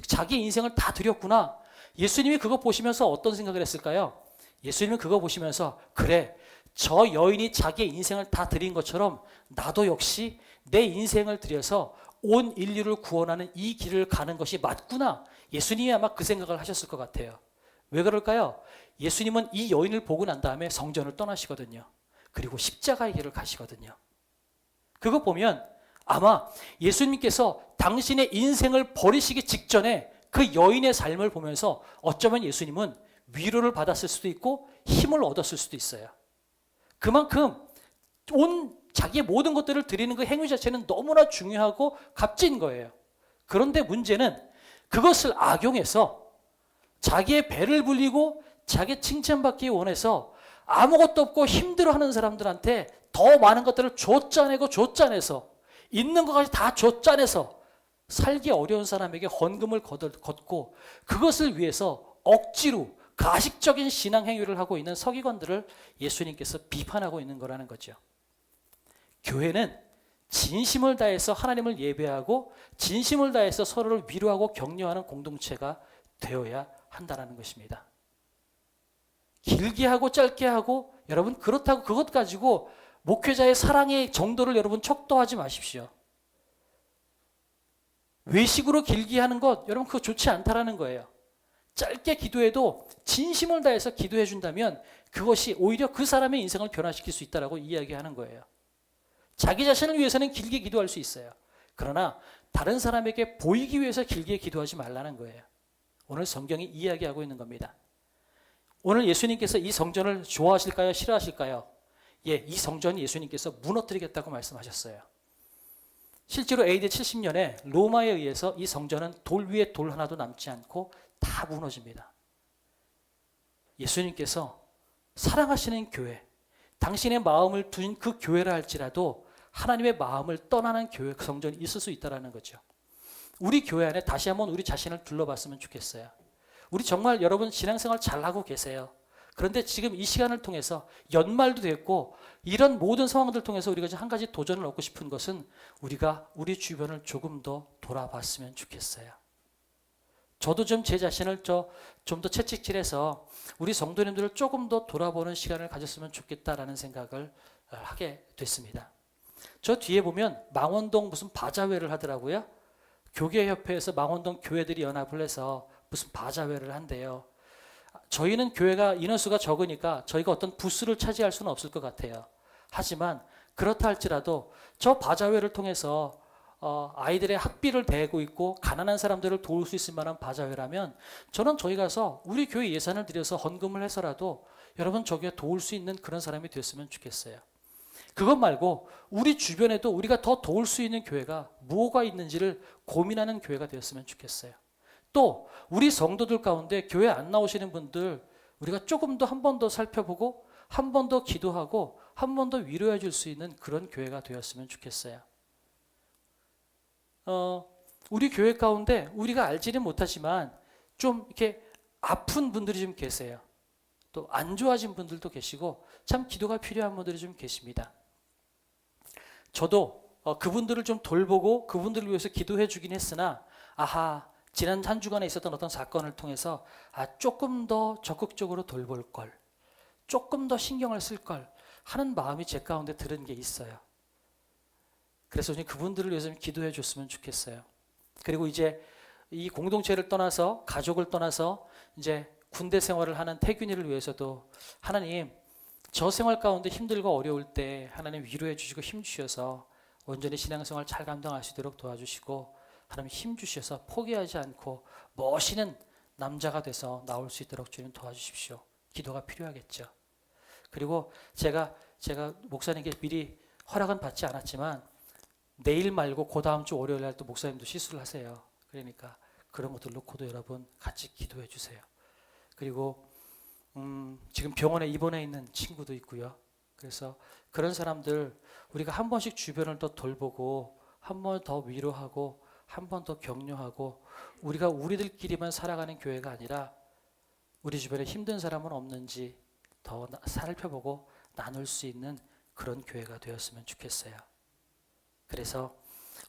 자기 인생을 다 드렸구나. 예수님이 그거 보시면서 어떤 생각을 했을까요? 예수님은 그거 보시면서 그래, 저 여인이 자기의 인생을 다 드린 것처럼 나도 역시 내 인생을 들여서 온 인류를 구원하는 이 길을 가는 것이 맞구나. 예수님이 아마 그 생각을 하셨을 것 같아요. 왜 그럴까요? 예수님은 이 여인을 보고 난 다음에 성전을 떠나시거든요. 그리고 십자가의 길을 가시거든요. 그거 보면 아마 예수님께서 당신의 인생을 버리시기 직전에 그 여인의 삶을 보면서 어쩌면 예수님은 위로를 받았을 수도 있고 힘을 얻었을 수도 있어요. 그만큼 자기의 모든 것들을 드리는 그 행위 자체는 너무나 중요하고 값진 거예요. 그런데 문제는 그것을 악용해서 자기의 배를 불리고 자기 칭찬받기 원해서 아무것도 없고 힘들어하는 사람들한테 더 많은 것들을 쫓아내서 있는 것까지 다 쫓아내서 살기 어려운 사람에게 헌금을 걷고 그것을 위해서 억지로 가식적인 신앙 행위를 하고 있는 서기관들을 예수님께서 비판하고 있는 거라는 거죠. 교회는 진심을 다해서 하나님을 예배하고 진심을 다해서 서로를 위로하고 격려하는 공동체가 되어야 한다는 것입니다. 길게 하고 짧게 하고 여러분 그렇다고 그것 가지고 목회자의 사랑의 정도를 여러분 척도하지 마십시오. 외식으로 길게 하는 것 여러분 그거 좋지 않다라는 거예요. 짧게 기도해도 진심을 다해서 기도해 준다면 그것이 오히려 그 사람의 인생을 변화시킬 수 있다라고 이야기하는 거예요. 자기 자신을 위해서는 길게 기도할 수 있어요. 그러나 다른 사람에게 보이기 위해서 길게 기도하지 말라는 거예요. 오늘 성경이 이야기하고 있는 겁니다. 오늘 예수님께서 이 성전을 좋아하실까요? 싫어하실까요? 예, 이 성전 예수님께서 무너뜨리겠다고 말씀하셨어요. 실제로 AD 70년에 로마에 의해서 이 성전은 돌 위에 돌 하나도 남지 않고 다 무너집니다. 예수님께서 사랑하시는 교회, 당신의 마음을 둔 그 교회라 할지라도 하나님의 마음을 떠나는 교회, 그 성전이 있을 수 있다는 거죠. 우리 교회 안에 다시 한번 우리 자신을 둘러봤으면 좋겠어요. 우리 정말 여러분 신앙생활 잘하고 계세요. 그런데 지금 이 시간을 통해서 연말도 됐고 이런 모든 상황들을 통해서 우리가 한 가지 도전을 얻고 싶은 것은 우리가 우리 주변을 조금 더 돌아봤으면 좋겠어요. 저도 좀 제 자신을 좀 더 채찍질해서 우리 성도님들을 조금 더 돌아보는 시간을 가졌으면 좋겠다라는 생각을 하게 됐습니다. 저 뒤에 보면 망원동 무슨 바자회를 하더라고요. 교계협회에서 망원동 교회들이 연합을 해서 무슨 바자회를 한대요. 저희는 교회가 인원수가 적으니까 저희가 어떤 부스를 차지할 수는 없을 것 같아요. 하지만 그렇다 할지라도 저 바자회를 통해서 아이들의 학비를 대고 있고 가난한 사람들을 도울 수 있을 만한 바자회라면 저는 저희 가서 우리 교회 예산을 들여서 헌금을 해서라도 여러분 저기에 도울 수 있는 그런 사람이 되었으면 좋겠어요. 그것 말고 우리 주변에도 우리가 더 도울 수 있는 교회가 뭐가 있는지를 고민하는 교회가 되었으면 좋겠어요. 또 우리 성도들 가운데 교회 안 나오시는 분들 우리가 조금 더 한 번 더 살펴보고 한 번 더 기도하고 한 번 더 위로해 줄 수 있는 그런 교회가 되었으면 좋겠어요. 우리 교회 가운데 우리가 알지는 못하지만 좀 이렇게 아픈 분들이 좀 계세요. 또 안 좋아진 분들도 계시고 참 기도가 필요한 분들이 좀 계십니다. 저도 그분들을 좀 돌보고 그분들을 위해서 기도해 주긴 했으나 지난 한 주간에 있었던 어떤 사건을 통해서 조금 더 적극적으로 돌볼 걸, 조금 더 신경을 쓸 걸 하는 마음이 제 가운데 들은 게 있어요. 그래서 그분들을 위해서 좀 기도해 줬으면 좋겠어요. 그리고 이제 이 공동체를 떠나서 가족을 떠나서 이제 군대 생활을 하는 태균이를 위해서도 하나님 저 생활 가운데 힘들고 어려울 때 하나님 위로해 주시고 힘 주셔서 온전히 신앙생활 잘 감당할 수 있도록 도와주시고 하나님 힘 주셔서 포기하지 않고 멋있는 남자가 돼서 나올 수 있도록 주님 도와주십시오. 기도가 필요하겠죠. 그리고 제가 목사님께 미리 허락은 받지 않았지만 내일 말고 그 다음 주 월요일 날 또 목사님도 시술을 하세요. 그러니까 그런 것들 놓고도 여러분 같이 기도해 주세요. 그리고 지금 병원에 입원해 있는 친구도 있고요. 그래서 그런 사람들 우리가 한 번씩 주변을 더 돌보고 한 번 더 위로하고 한 번 더 격려하고 우리가 우리들끼리만 살아가는 교회가 아니라 우리 주변에 힘든 사람은 없는지 더 살펴보고 나눌 수 있는 그런 교회가 되었으면 좋겠어요. 그래서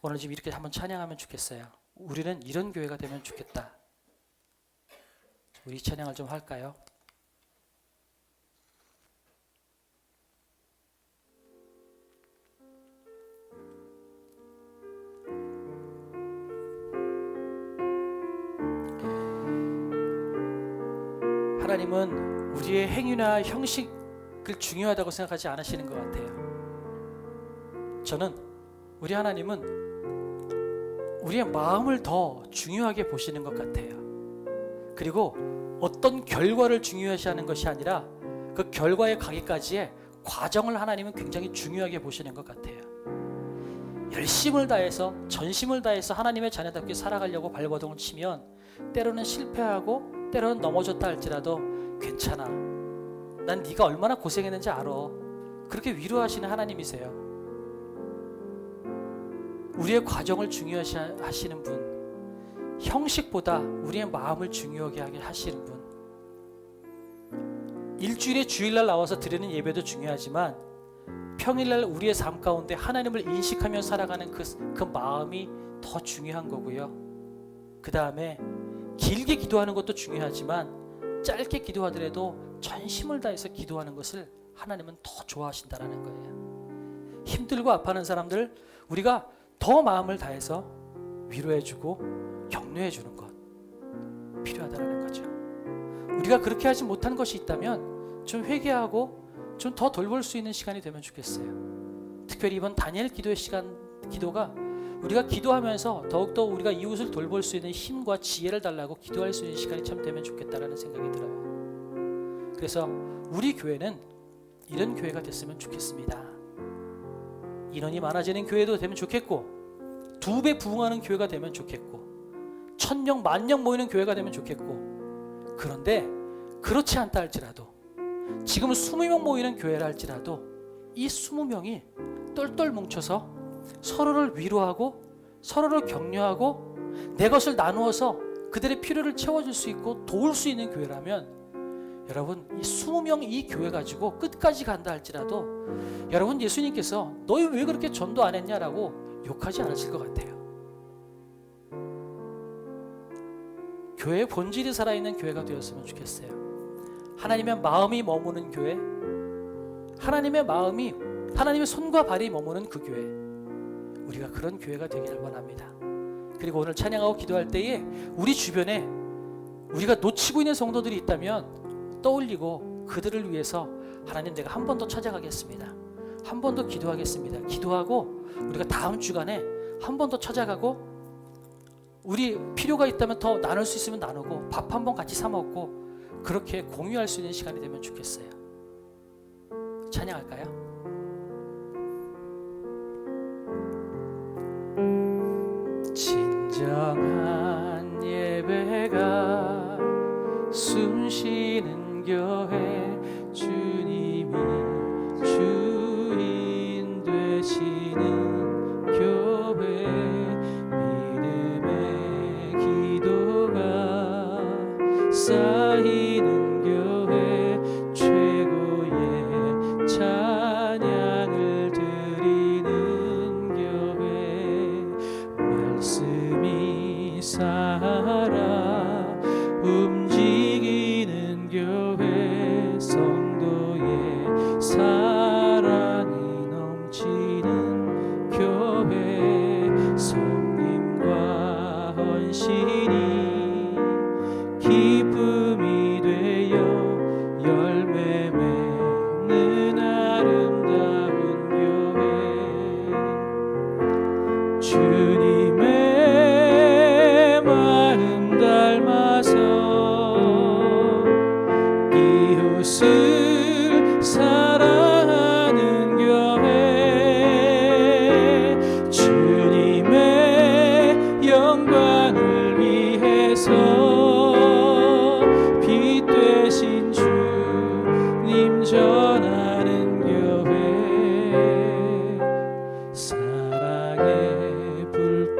오늘 지금 이렇게 한번 찬양하면 좋겠어요. 우리는 이런 교회가 되면 좋겠다. 우리 찬양을 좀 할까요? 하나님은 우리의 행위나 형식을 중요하다고 생각하지 않으시는 것 같아요. 저는 우리 하나님은 우리의 마음을 더 중요하게 보시는 것 같아요. 그리고 어떤 결과를 중요시하는 것이 아니라 그 결과에 가기까지의 과정을 하나님은 굉장히 중요하게 보시는 것 같아요. 열심을 다해서 전심을 다해서 하나님의 자녀답게 살아가려고 발버둥을 치면 때로는 실패하고 때로는 넘어졌다 할지라도 괜찮아. 난 네가 얼마나 고생했는지 알아. 그렇게 위로하시는 하나님이세요. 우리의 과정을 중요시 하시는 분, 형식보다 우리의 마음을 중요하게 하게 하시는 분, 일주일에 주일날 나와서 드리는 예배도 중요하지만 평일날 우리의 삶 가운데 하나님을 인식하며 살아가는 그 마음이 더 중요한 거고요. 그 다음에 길게 기도하는 것도 중요하지만 짧게 기도하더라도 전심을 다해서 기도하는 것을 하나님은 더 좋아하신다는 거예요. 힘들고 아파하는 사람들 우리가 더 마음을 다해서 위로해주고 격려해주는 것 필요하다는 거죠. 우리가 그렇게 하지 못한 것이 있다면 좀 회개하고 좀 더 돌볼 수 있는 시간이 되면 좋겠어요. 특별히 이번 다니엘 기도의 기도가 우리가 기도하면서 더욱더 우리가 이웃을 돌볼 수 있는 힘과 지혜를 달라고 기도할 수 있는 시간이 참 되면 좋겠다라는 생각이 들어요. 그래서 우리 교회는 이런 교회가 됐으면 좋겠습니다. 인원이 많아지는 교회도 되면 좋겠고 2배 부흥하는 교회가 되면 좋겠고 1000명, 10,000명 모이는 교회가 되면 좋겠고, 그런데 그렇지 않다 할지라도 지금은 20명 모이는 교회라 할지라도 이 20명이 똘똘 뭉쳐서 서로를 위로하고 서로를 격려하고 내 것을 나누어서 그들의 필요를 채워줄 수 있고 도울 수 있는 교회라면 여러분 이 20명 이 교회 가지고 끝까지 간다 할지라도 여러분 예수님께서 너희 왜 그렇게 전도 안 했냐라고 욕하지 않으실 것 같아요. 교회의 본질이 살아있는 교회가 되었으면 좋겠어요. 하나님의 마음이 머무는 교회, 하나님의 손과 발이 머무는 그 교회, 우리가 그런 교회가 되기를 원합니다. 그리고 오늘 찬양하고 기도할 때에 우리 주변에 우리가 놓치고 있는 성도들이 있다면 떠올리고 그들을 위해서 하나님 내가 한 번 더 찾아가겠습니다. 한 번 더 기도하겠습니다. 기도하고 우리가 다음 주간에 한 번 더 찾아가고 우리 필요가 있다면 더 나눌 수 있으면 나누고 밥 한 번 같이 사 먹고 그렇게 공유할 수 있는 시간이 되면 좋겠어요. 찬양할까요? 진정한 예배가 숨쉬는 교회, 주님이 주인 되시는 교회, 믿음의 기도가 쌓이는 교회, 최고의 찬양을 드리는 교회, 말씀이 살아 움직이는 교회, 성도의 사랑이 넘치는 교회, 성님과 헌신이 기쁨이 되어 열매 맺는 아름다운 교회, 주님의 마음 닮아서 이웃을 사랑하는 교회, 주님의 영광을 위해서 빛 되신 주님 전하는 교회, 사랑의 불꽃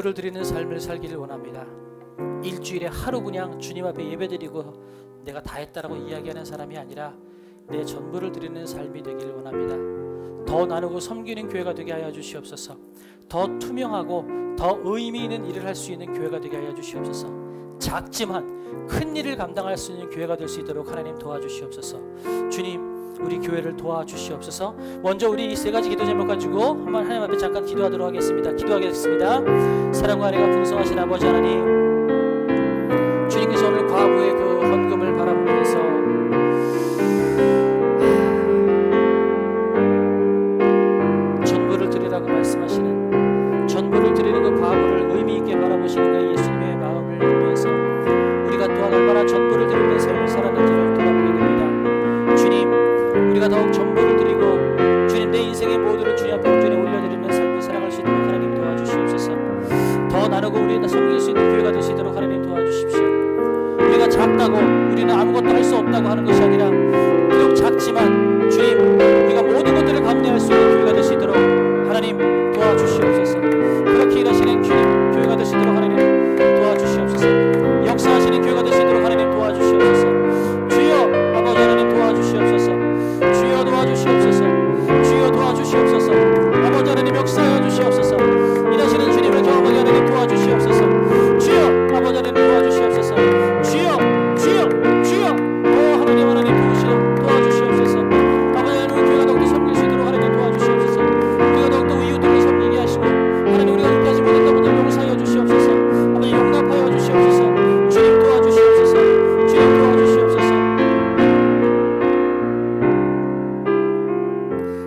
전부를 드리는 삶을 살기를 원합니다. 일주일에 하루 그냥 주님 앞에 예배드리고 내가 다 했다라고 이야기하는 사람이 아니라 내 전부를 드리는 삶이 되기를 원합니다. 더 나누고 섬기는 교회가 되게 하여 주시옵소서. 더 투명하고 더 의미 있는 일을 할 수 있는 교회가 되게 하여 주시옵소서. 작지만 큰 일을 감당할 수 있는 교회가 될 수 있도록 하나님 도와주시옵소서. 주님, 우리 교회를 도와주시옵소서. 먼저 우리 이 세 가지 기도 제목 가지고 한번 하나님 앞에 잠깐 기도하도록 하겠습니다. 기도하겠습니다. 사랑과 은혜가 풍성하신 아버지 하나님, 주님께서 오늘 과부의 그 헌금을 바라보면서 전부를 드리라고 말씀하시는, 전부를 드리는 그 과부를 의미 있게 바라보시는 그 예수님의 마음을 보면서 우리가 또한 얼마나 전부를 드리는 삶을 살았는지를 돌아보게 됩니다. 주님, 우리가 더욱 전부를 드리고 주님 내 인생의 모두를 주님 앞에 온전히 올려드리는 삶을 살아갈 수 있도록 하나님 도와주시옵소서. 더 나누고 우리가 섬길 수 있는 교회가 될 수 있도록 하나님 도와주십시오. 우리가 작다고 우리는 아무것도 할 수 없다고 하는 것이 아니라 비록 작지만 주님, 우리가 모든 것들을 감내할 수 있는 교회가 될 수 있도록 하나님 도와주시옵소서. 그렇게 일하시는 주님 교회가 될 수 있도록 하나님 도와주시옵소서. 역사하시는 교회가 될 수 있도록 하나님 도와주시옵소서. 주여 아버지 하나님 도와주시옵소서. 주여 도와주시옵소서. 주여 도와주시옵소서. 아버지 하나님 역사하여 주시옵소서. 일하시는 주님을 경험하게 하나님 도와주시옵소서. 주여 아버지 하나님 도와주시옵소서. 주여 주여 주여 하나님 하나님 도와주시옵소서. 아버지 하나님 우리 교회가 더욱더 섬길 수 있도록 하나님 도와주시옵소서. 우리가 더욱더 이웃들을 섬기게 하시고 하나님 우리가 이때까지 못했던 분들 용서하여 주시옵소서. 아버지 용납하여 주시옵소서. 주님 도와주시옵소서. 주님 도와주시옵소서.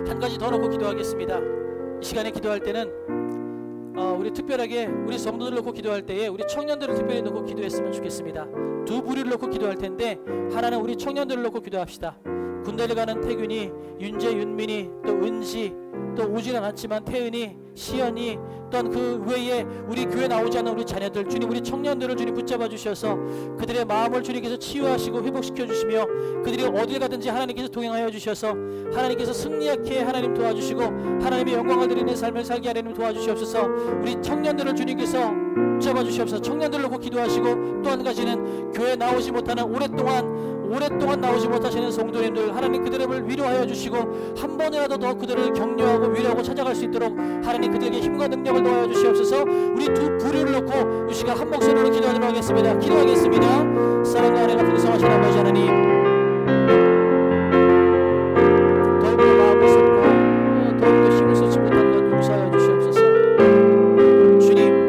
한 가지 더 놓고 기도하겠습니다. 이 시간에 기도할 때는 우리 특별하게 우리 성도들을 놓고 기도할 때에 우리 청년들을 특별히 놓고 기도했으면 좋겠습니다. 두 부류를 놓고 기도할 텐데 하나는 우리 청년들을 놓고 기도합시다. 군대를 가는 태균이, 윤재, 윤민이, 또 은지, 또 오지는 않지만 태은이, 시연이, 또한 그 외에 우리 교회 나오지 않는 우리 자녀들, 주님 우리 청년들을 주님 붙잡아 주셔서 그들의 마음을 주님께서 치유하시고 회복시켜 주시며 그들이 어딜 가든지 하나님께서 동행하여 주셔서 하나님께서 승리하게 하나님 도와주시고 하나님의 영광을 드리는 삶을 살게 하나님 도와주시옵소서. 우리 청년들을 주님께서 붙잡아 주시옵소서. 청년들을 놓고 기도하시고 또 한 가지는 교회 나오지 못하는 오랫동안 나오지 못하시는 성도님들 하나님 그들을 위로하여 주시고 한 번이라도 더 그들을 격려하고 위로하고 찾아갈 수 있도록 하나님 그들에게 힘과 능력을 도와여 주시옵소서. 우리 두 부류를 놓고 이 시간 한 목소리로 기도하도록 하겠습니다. 기도하겠습니다. 사랑과 은혜가 풍성하신 아버지 하나님, 더욱더 마음을 쏟고 더욱더 힘을 쏟지 못한 것 용서하여 주시옵소서. 주님,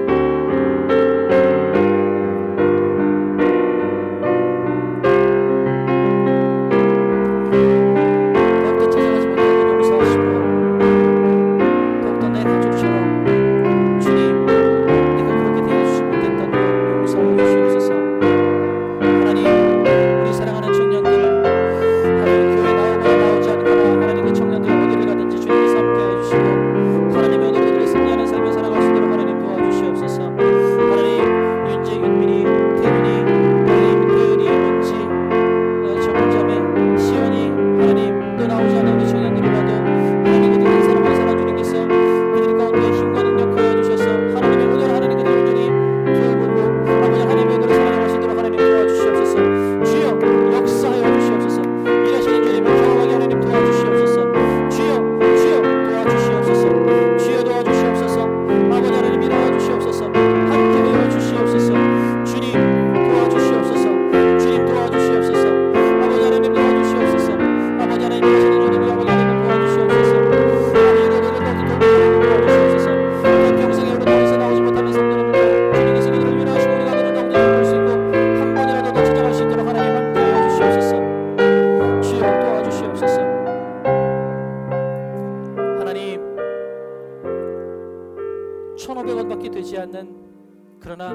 그러나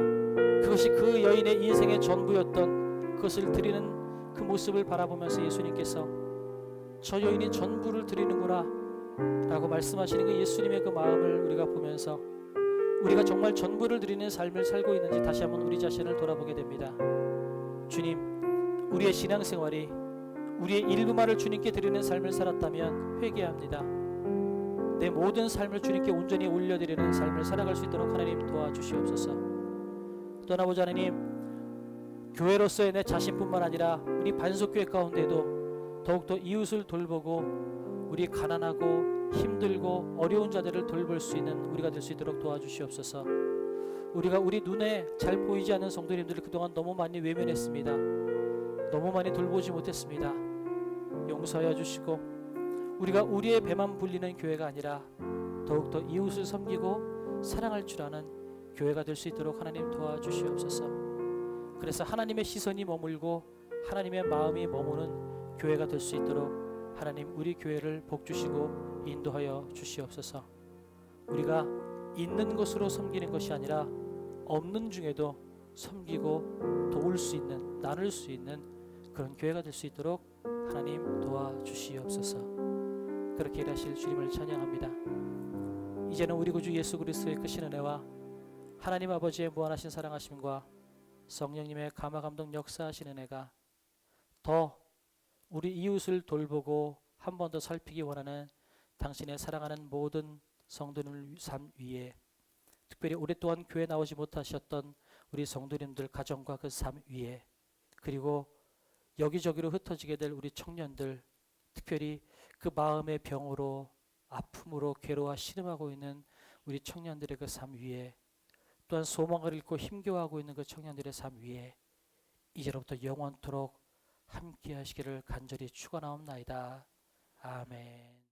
그것이 그 여인의 인생의 전부였던 그것을 드리는 그 모습을 바라보면서 예수님께서 저 여인이 전부를 드리는구나 라고 말씀하시는 그 예수님의 그 마음을 우리가 보면서 우리가 정말 전부를 드리는 삶을 살고 있는지 다시 한번 우리 자신을 돌아보게 됩니다. 주님, 우리의 신앙생활이 우리의 일부만을 주님께 드리는 삶을 살았다면 회개합니다. 내 모든 삶을 주님께 온전히 올려드리는 삶을 살아갈 수 있도록 하나님 도와주시옵소서. 또한 아버지 하나님, 교회로서의 내 자신뿐만 아니라 우리 반석교회 가운데도 더욱더 이웃을 돌보고 우리 가난하고 힘들고 어려운 자들을 돌볼 수 있는 우리가 될 수 있도록 도와주시옵소서. 우리가 우리 눈에 잘 보이지 않는 성도님들을 그동안 너무 많이 외면했습니다. 너무 많이 돌보지 못했습니다. 용서하여 주시고 우리가 우리의 배만 불리는 교회가 아니라 더욱더 이웃을 섬기고 사랑할 줄 아는 교회가 될 수 있도록 하나님 도와주시옵소서. 그래서 하나님의 시선이 머물고 하나님의 마음이 머무는 교회가 될 수 있도록 하나님 우리 교회를 복주시고 인도하여 주시옵소서. 우리가 있는 것으로 섬기는 것이 아니라 없는 중에도 섬기고 도울 수 있는, 나눌 수 있는 그런 교회가 될 수 있도록 하나님 도와주시옵소서. 그렇게 일하실 주님을 찬양합니다. 이제는 우리 구주 예수 그리스도의 크신 은혜와 하나님 아버지의 무한하신 사랑하심과 성령님의 감화감동 역사하신 은혜가 더 우리 이웃을 돌보고 한 번 더 살피기 원하는 당신의 사랑하는 모든 성도님을 삶 위에, 특별히 오랫동안 교회 나오지 못하셨던 우리 성도님들 가정과 그 삶 위에, 그리고 여기저기로 흩어지게 될 우리 청년들, 특별히 그 마음의 병으로 아픔으로 괴로워 신음하고 있는 우리 청년들의 그 삶 위에, 또한 소망을 잃고 힘겨워하고 있는 그 청년들의 삶 위에 이제로부터 영원토록 함께 하시기를 간절히 축원하옵나이다. 아멘.